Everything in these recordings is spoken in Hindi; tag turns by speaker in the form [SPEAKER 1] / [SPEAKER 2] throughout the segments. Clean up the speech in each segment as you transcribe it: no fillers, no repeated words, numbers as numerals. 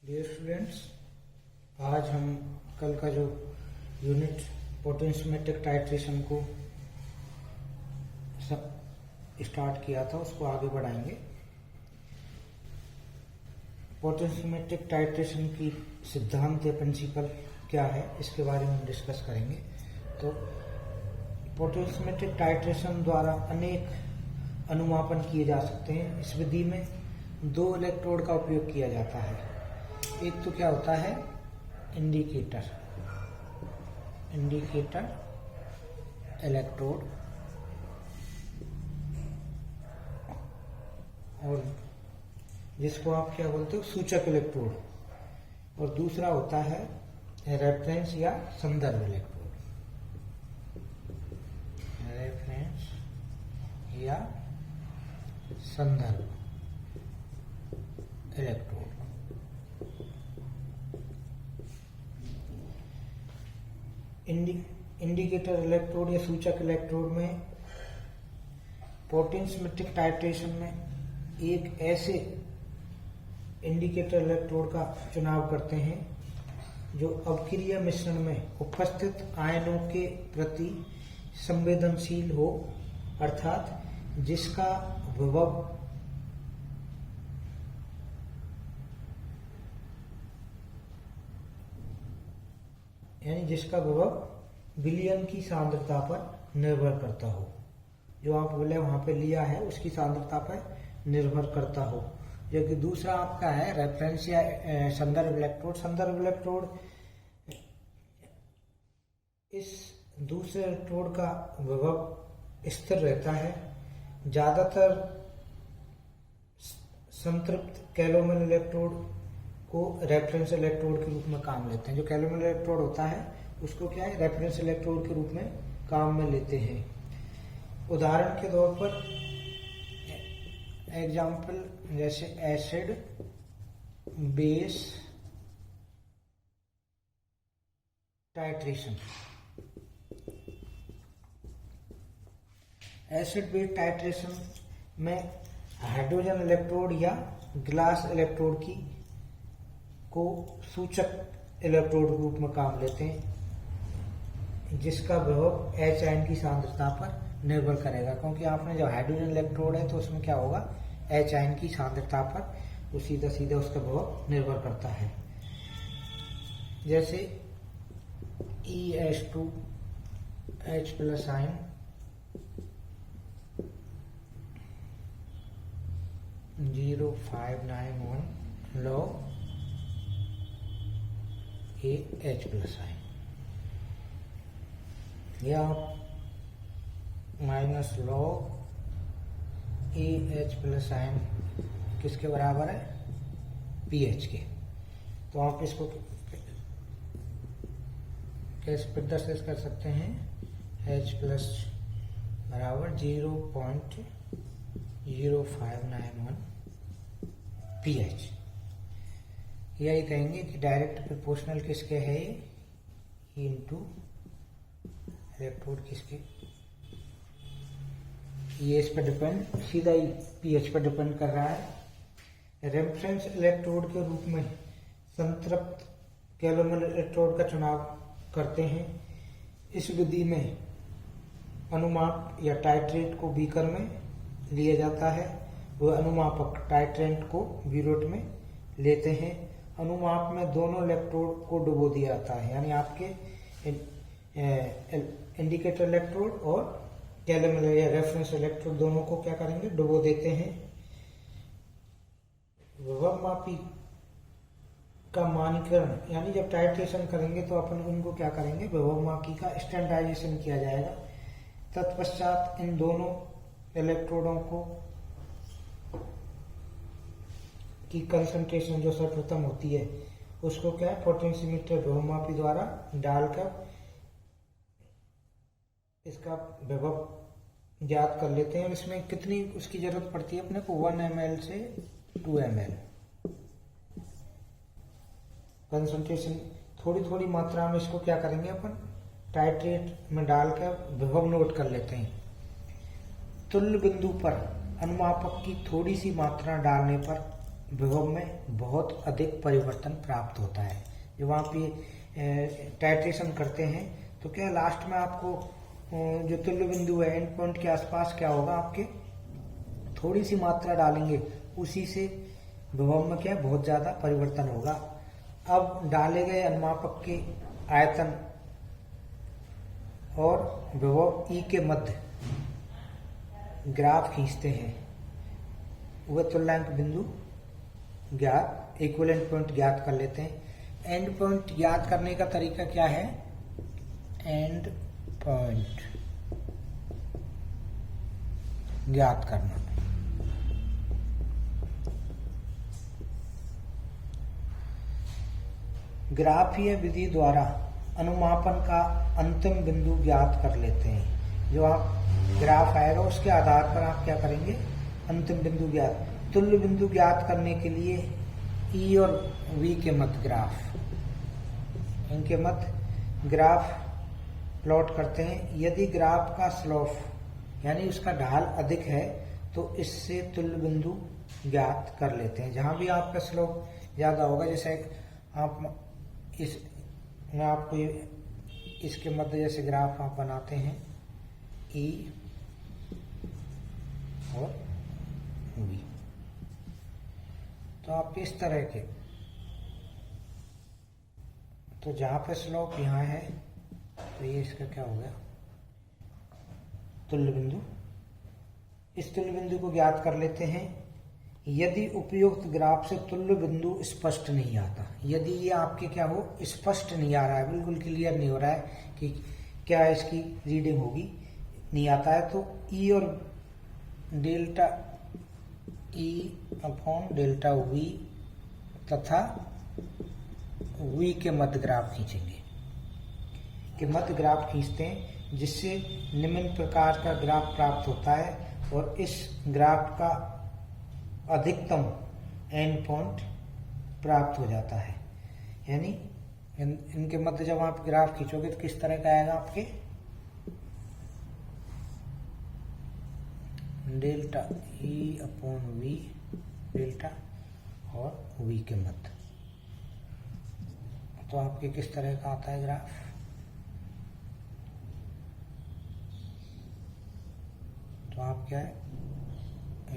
[SPEAKER 1] डियर स्टूडेंट्स, आज हम कल का जो यूनिट पोटेंशियोमेट्रिक टाइट्रेशन को स्टार्ट किया था उसको आगे बढ़ाएंगे। पोटेंशियोमेट्रिक टाइट्रेशन की सिद्धांत या प्रिंसिपल क्या है इसके बारे में हम डिस्कस करेंगे। तो पोटेंशियोमेट्रिक टाइट्रेशन द्वारा अनेक अनुमापन किए जा सकते हैं। इस विधि में दो इलेक्ट्रोड का उपयोग किया जाता है। एक तो क्या होता है इंडिकेटर इलेक्ट्रोड, और जिसको आप क्या बोलते हो सूचक इलेक्ट्रोड, और दूसरा होता है रेफरेंस या संदर्भ इलेक्ट्रोड, रेफरेंस या संदर्भ इलेक्ट्रोड। इंडिकेटर इलेक्ट्रोड या सूचक इलेक्ट्रोड में पोटेंशियोमेट्रिक टाइट्रेशन में एक ऐसे इंडिकेटर इलेक्ट्रोड का चुनाव करते हैं जो अवक्रिय मिश्रण में उपस्थित आयनों के प्रति संवेदनशील हो, अर्थात जिसका विभव विलयन की सांद्रता पर निर्भर करता हो। जो आप विलय वहां पे लिया है उसकी सांद्रता पर निर्भर करता हो। जबकि दूसरा आपका है रेफरेंस या संदर्भ इलेक्ट्रोड। संदर्भ इलेक्ट्रोड इस दूसरे इलेक्ट्रोड का विभव स्थिर रहता है। ज्यादातर संतृप्त कैलोमल इलेक्ट्रोड को रेफरेंस इलेक्ट्रोड के रूप में काम लेते हैं। जो कैलोमल इलेक्ट्रोड होता है उसको क्या है रेफरेंस इलेक्ट्रोड के रूप में काम में लेते हैं। उदाहरण के तौर पर एग्जाम्पल जैसे acid base titration. Acid base titration में हाइड्रोजन इलेक्ट्रोड या ग्लास इलेक्ट्रोड को सूचक इलेक्ट्रोड के रूप में काम लेते हैं, जिसका विभव H आयन की सांद्रता पर निर्भर करेगा। क्योंकि आपने जो हाइड्रोजन इलेक्ट्रोड है तो उसमें क्या होगा H आयन की सांद्रता पर वो सीधा सीधा उसका विभव निर्भर करता है। जैसे ES2 H plus ion 0.591 log H plus ion, या minus log H plus ion किसके बराबर है pH के। तो आप इसको कैसे प्रदर्शित कर सकते हैं H प्लस बराबर 0.0591 pH। यही कहेंगे कि डायरेक्ट प्रोपोर्शनल किसके है इनटू इलेक्ट्रोड किसके, ये इस पर डिपेंड सीधा ही pH पर डिपेंड कर रहा है। रेफरेंस इलेक्ट्रोड के रूप में संतृप्त कैलोमल इलेक्ट्रोड का चुनाव करते हैं। इस विधि में अनुमाप या टाइट्रेट को बीकर में लिया जाता है। वह अनुमापक टाइट्रेंट को बीरोट में लेते हैं। अनुमाप में दोनों इलेक्ट्रोड को डुबो दिया जाता है, यानी आपके इंडिकेटर इलेक्ट्रोड और कैलोमल या रेफरेंस इलेक्ट्रोड दोनों को क्या करेंगे डुबो देते हैं। विभव मापी का मानकीकरण, यानी जब टाइट्रेशन करेंगे तो अपन उनको क्या करेंगे विभव मापी का स्टैंडर्डाइजेशन किया जाएगा। तत्पश्चात इन दोनों इलेक्ट्रोडों को की कंसंट्रेशन जो सर्वप्रथम होती है उसको क्या है पोटेंशियोमीटर विभव मापी द्वारा डालकर इसका विभव ज्ञात कर लेते हैं। इसमें कितनी उसकी जरूरत पड़ती है अपने को 1 ml से 2 ml कंसंट्रेशन। थोड़ी थोड़ी मात्रा में इसको क्या करेंगे अपन टाइट्रेट में डालकर विभव नोट कर लेते हैं। तुल्य बिंदु पर अनुमापक की थोड़ी सी मात्रा डालने पर विभव में बहुत अधिक परिवर्तन प्राप्त होता है। जब आप ये टाइट्रेशन करते हैं तो क्या लास्ट में आपको जो तुल्य बिंदु है एंड पॉइंट के आसपास क्या होगा, आपके थोड़ी सी मात्रा डालेंगे, उसी से विभव में क्या बहुत ज्यादा परिवर्तन होगा। अब डाले गए अनुमापक के आयतन और विभव ई के मध्य ग्राफ खींचते हैं। वह तुल्यांक बिंदु ज्ञात, इक्विवेलेंट पॉइंट ज्ञात कर लेते हैं। एंड पॉइंट ज्ञात करने का तरीका क्या है? एंड पॉइंट ज्ञात करना। ग्राफीय विधि द्वारा अनुमापन का अंतिम बिंदु ज्ञात कर लेते हैं। जो आप ग्राफ आएगा उसके आधार पर आप क्या करेंगे, अंतिम बिंदु ज्ञात। तुल्य बिंदु ज्ञात करने के लिए ई और वी के मध्य ग्राफ, इनके मध्य ग्राफ प्लॉट करते हैं। यदि ग्राफ का स्लोप यानी उसका ढाल अधिक है तो इससे तुल्य बिंदु ज्ञात कर लेते हैं। जहां भी आपका स्लोप ज्यादा होगा, जैसे आप इस मैं आपको इसके मध्य जैसे ग्राफ आप बनाते हैं ई और वी, तो आप इस तरह के, तो जहां पे स्लोप यहाँ है तो ये इसका क्या हो गया, तुल्य बिंदु। इस तुल्य बिंदु को ज्ञात कर लेते हैं। यदि उपयुक्त ग्राफ से तुल्य बिंदु स्पष्ट नहीं आता, यदि ये आपके क्या हो, स्पष्ट नहीं आ रहा है, बिल्कुल क्लियर नहीं हो रहा है कि क्या इसकी रीडिंग होगी, नहीं आता है, तो ई और delta E upon delta we तथा वी के मध्य ग्राफ खींचेंगे। के मध्य ग्राफ खींचते हैं जिससे निम्न प्रकार का ग्राफ प्राप्त होता है और इस ग्राफ का अधिकतम एंड पॉइंट प्राप्त हो जाता है। यानी इनके मध्य जब आप ग्राफ खींचोगे तो किस तरह का आएगा, आपके delta E upon we delta और वी के मध्य, तो आपके किस तरह का आता है ग्राफ, तो आप क्या है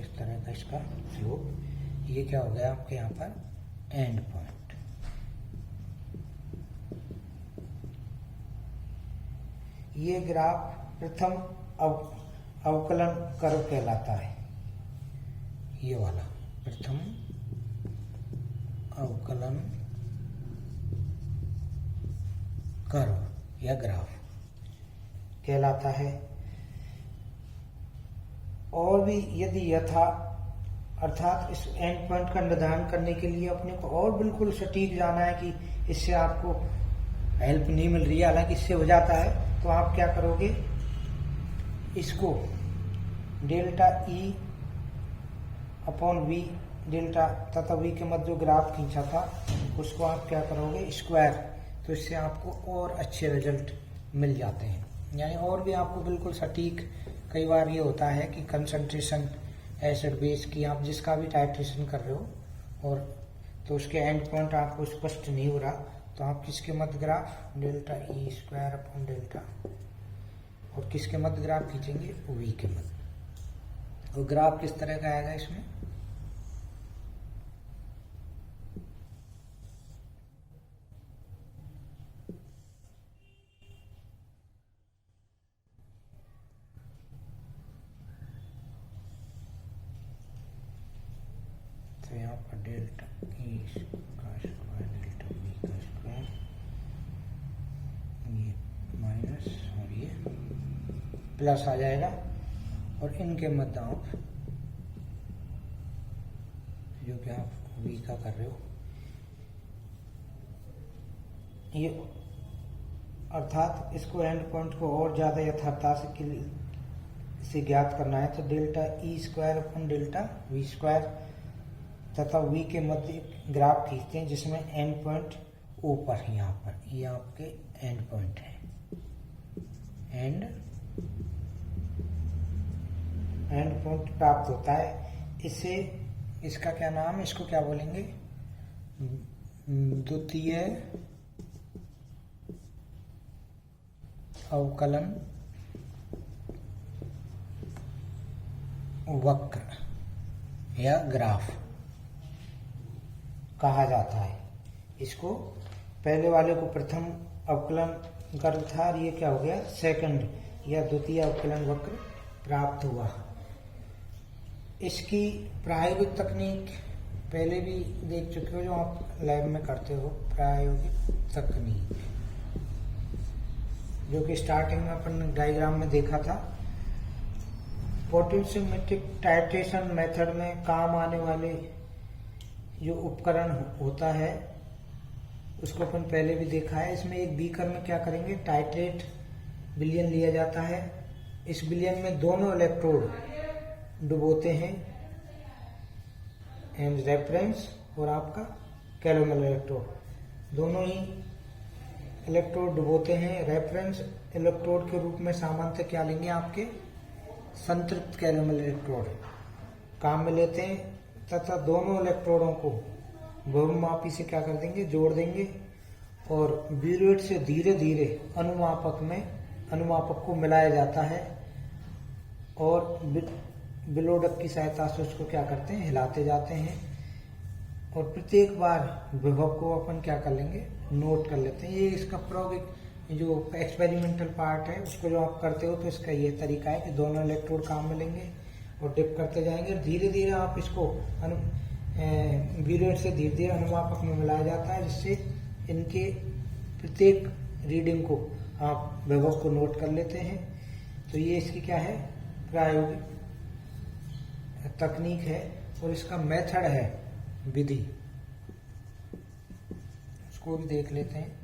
[SPEAKER 1] इस तरह का इसका स्लोप, ये क्या हो गया आपके यहाँ पर एंड पॉइंट। ये ग्राफ प्रथम अवकलन कर्व कहलाता है। ये वाला प्रथम अवकलन कर्व या ग्राफ कहलाता है। और भी यदि अर्थात इस एंड पॉइंट का निर्धारण करने के लिए अपने को और बिल्कुल सटीक जाना है कि इससे आपको हेल्प नहीं मिल रही है, हालांकि इससे हो जाता है, तो आप क्या करोगे, इसको delta E upon we delta तथा वी के मध्य जो ग्राफ खींचा था उसको आप क्या करोगे स्क्वायर, तो इससे आपको और अच्छे रिजल्ट मिल जाते हैं। यानी और भी आपको बिल्कुल सटीक, कई बार ये होता है कि कंसंट्रेशन एसिड बेस की आप जिसका भी टाइट्रेशन कर रहे हो और तो उसके एंड पॉइंट आपको स्पष्ट नहीं हो रहा, तो आप किसके मध्य graph delta E square upon delta और किसके मध्य ग्राफ खींचेंगे, वी के मध्य। और ग्राफ किस तरह का आएगा इसमें, तो यहाँ पर डेल्टा ई का स्क्वायर डेल्टा वी का स्क्वायर, ये माइनस और ये प्लस आ जाएगा और इनके मध्य आप जो कि आप वी का कर रहे हो ये, अर्थात इसको एंड पॉइंट को और ज्यादा यथार्थता से ज्ञात करना है तो delta E square upon delta we square तथा वी के मध्य ग्राफ खींचते हैं जिसमें एंड पॉइंट ऊपर है, यहाँ पर ये आपके एंड पॉइंट है, एंड पॉइंट प्राप्त होता है। इसे इसका क्या नाम है, इसको क्या बोलेंगे, द्वितीय अवकलन वक्र या ग्राफ कहा जाता है। इसको पहले वाले को प्रथम अवकलन वक्र था और ये क्या हो गया, सेकंड या द्वितीय अवकलन वक्र प्राप्त हुआ। इसकी प्रायोगिक तकनीक पहले भी देख चुके हो, जो आप लैब में करते हो, प्रायोगिक तकनीक, जो कि स्टार्टिंग में अपन डायग्राम में देखा था। पोटेंशियोमेट्रिक टाइट्रेशन मेथड में काम आने वाले जो उपकरण होता है उसको अपन पहले भी देखा है। इसमें एक बीकर में क्या करेंगे, टाइट्रेट विलयन लिया जाता है। इस विलयन में दोनों इलेक्ट्रोड डुबोते हैं, एंड रेफरेंस और आपका कैलोमल इलेक्ट्रोड, दोनों ही इलेक्ट्रोड डुबोते हैं। रेफरेंस इलेक्ट्रोड के रूप में सामान्यतः क्या लेंगे, आपके संतृप्त कैलोमल इलेक्ट्रोड काम में लेते हैं, तथा दोनों इलेक्ट्रोडों को बहुमापी से क्या कर देंगे, जोड़ देंगे, और ब्यूरेट से धीरे धीरे अनुमापक को मिलाया जाता है, और बिलोडक की सहायता से उसको क्या करते हैं, हिलाते जाते हैं, और प्रत्येक बार विभव को अपन क्या कर लेंगे, नोट कर लेते हैं। ये इसका प्रायोगिक जो एक्सपेरिमेंटल पार्ट है उसको जो आप करते हो, तो इसका ये तरीका है कि दोनों इलेक्ट्रोड काम में लेंगे और डिप करते जाएंगे, धीरे धीरे आप इसको ब्यूरेट से धीरे धीरे अनुमापक में मिलाया जाता है, जिससे इनके प्रत्येक रीडिंग को आप विभव को नोट कर लेते हैं। तो ये इसकी क्या है, प्रायोगिक तकनीक है, और इसका मेथड है, विधि, उसको भी देख लेते हैं।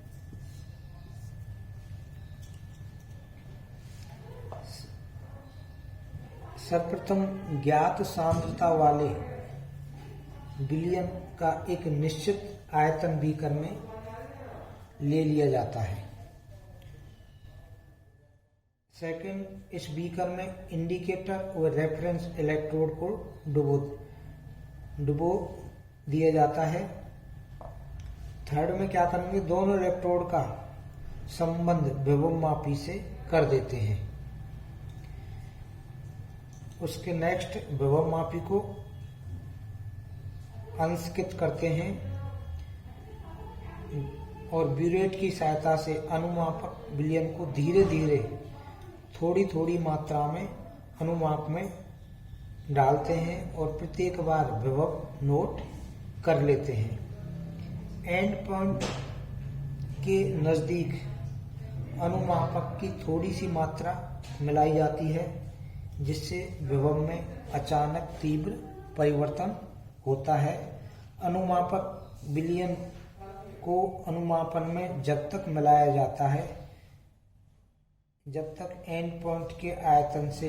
[SPEAKER 1] सर्वप्रथम ज्ञात सांद्रता वाले विलयन का एक निश्चित आयतन बीकर में ले लिया जाता है। सेकंड, इस बीकर में इंडिकेटर और रेफरेंस इलेक्ट्रोड को डुबो दिया जाता है। थर्ड में क्या करेंगे, दोनों इलेक्ट्रोड का संबंध विभवमापी से कर देते हैं। उसके नेक्स्ट विभवमापी को अंशकित करते हैं और ब्यूरेट की सहायता से अनुमापक विलयन को धीरे धीरे थोड़ी थोड़ी मात्रा में अनुमाप में डालते हैं और प्रत्येक बार विभव नोट कर लेते हैं। एंड पॉइंट के नजदीक अनुमापक की थोड़ी सी मात्रा मिलाई जाती है, जिससे विभव में अचानक तीव्र परिवर्तन होता है। अनुमापक विलयन को अनुमापन में जब तक मिलाया जाता है जब तक एंड पॉइंट के आयतन से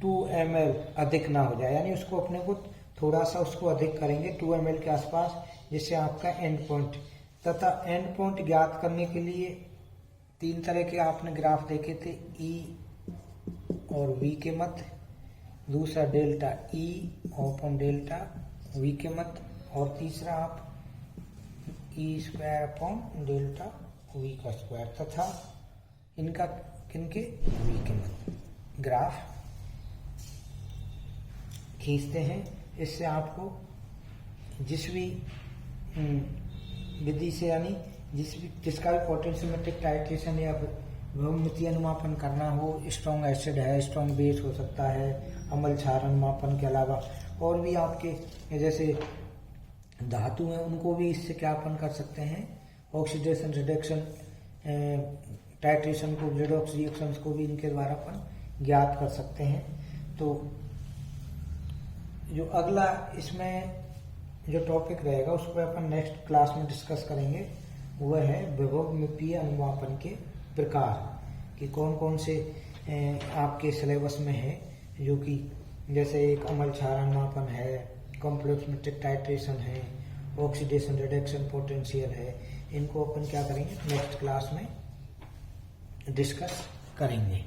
[SPEAKER 1] 2 ml अधिक ना हो जाए, यानी उसको अपने को थोड़ा सा उसको अधिक करेंगे 2 ml के आसपास, जिससे आपका एंड पॉइंट, तथा एंड पॉइंट ज्ञात करने के लिए 3 तरह के आपने ग्राफ देखे थे, E और V के मध्य, दूसरा delta E open delta V के मध्य, और तीसरा आप E² अपॉन डेल्टा V का स्क्वायर, तथा इनका किनके V के मध्य ग्राफ खींचते हैं। इससे आपको जिस भी विधि से, यानी जिसका भी पोटेंशियोमेट्रिक टाइट्रेशन या बहुमितीय अनुमापन करना हो, स्ट्रॉन्ग एसिड है, स्ट्रॉन्ग बेस हो सकता है, अम्ल क्षार अनुमापन के अलावा और भी आपके जैसे धातु हैं, उनको भी इससे क्या अपन कर सकते हैं, ऑक्सीडेशन रिडक्शन टाइट्रेशन को, रेडॉक्स रिएक्शंस को भी इनके द्वारा अपन ज्ञात कर सकते हैं। तो जो अगला इसमें जो टॉपिक रहेगा उसको अपन नेक्स्ट क्लास में डिस्कस करेंगे, वह है विभवमापीय अनुमापन के प्रकार, कि कौन कौन से आपके सिलेबस में है, जो कि जैसे एक अम्ल क्षार अनुमापन है, कॉम्प्लेक्स मीट्रिक टाइट्रेशन है, ऑक्सीडेशन रिडक्शन पोटेंशियल है। इनको अपन क्या करेंगे, नेक्स्ट क्लास में डिस्कस करेंगे।